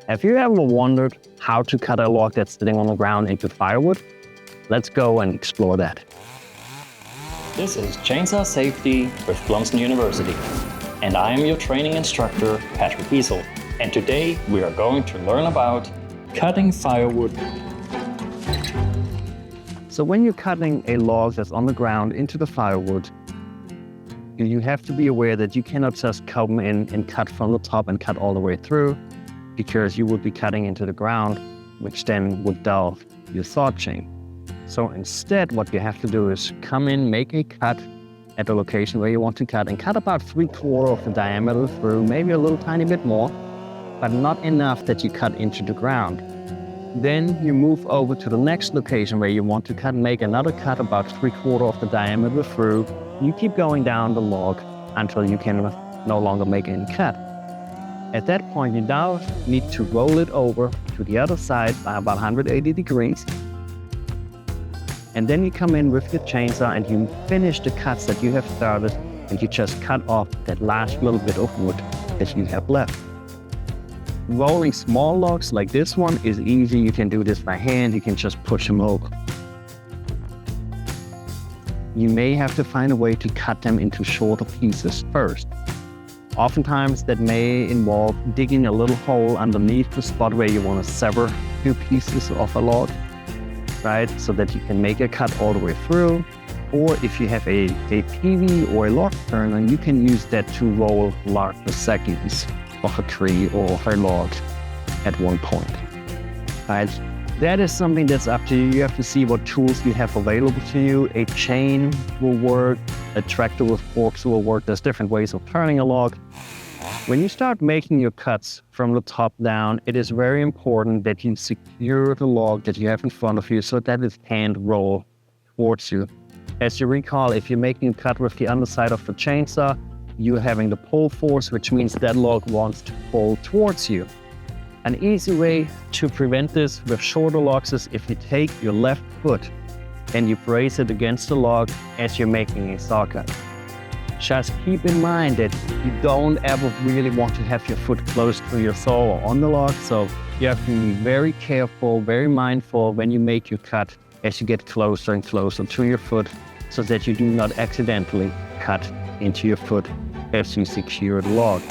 Have you ever wondered how to cut a log that's sitting on the ground into firewood? Let's go and explore that. This is Chainsaw Safety with Clemson University, and I am your training instructor, Patrick Giesel. And today we are going to learn about cutting firewood. So when you're cutting a log that's on the ground into the firewood, you have to be aware that you cannot just come in and cut from the top and cut all the way through, because you would be cutting into the ground, which then would dull your saw chain. So instead, what you have to do is come in, make a cut at the location where you want to cut, and cut about 3/4 of the diameter through, maybe a little tiny bit more, but not enough that you cut into the ground. Then you move over to the next location where you want to cut and make another cut about 3/4 of the diameter through. You keep going down the log until you can no longer make any cut. At that point, you now need to roll it over to the other side by about 180 degrees. And then you come in with your chainsaw and you finish the cuts that you have started, and you just cut off that last little bit of wood that you have left. Rolling small logs like this one is easy. You can do this by hand. You can just push them over. You may have to find a way to cut them into shorter pieces first. Oftentimes that may involve digging a little hole underneath the spot where you want to sever two pieces of a log, right? So that you can make a cut all the way through. Or if you have a PV or a log turner, you can use that to roll larger segments of a tree or of a log at one point, right? That is something that's up to you. You have to see what tools you have available to you. A chain will work, a tractor with forks will work. There's different ways of turning a log. When you start making your cuts from the top down, it is very important that you secure the log that you have in front of you so that it can't roll towards you. As you recall, if you're making a cut with the underside of the chainsaw, you're having the pull force, which means that log wants to pull towards you. An easy way to prevent this with shorter logs is if you take your left foot and you brace it against the log as you're making a saw cut. Just keep in mind that you don't ever really want to have your foot close to your saw or on the log, so you have to be very careful, very mindful when you make your cut as you get closer and closer to your foot, so that you do not accidentally cut into your foot as you secure the log.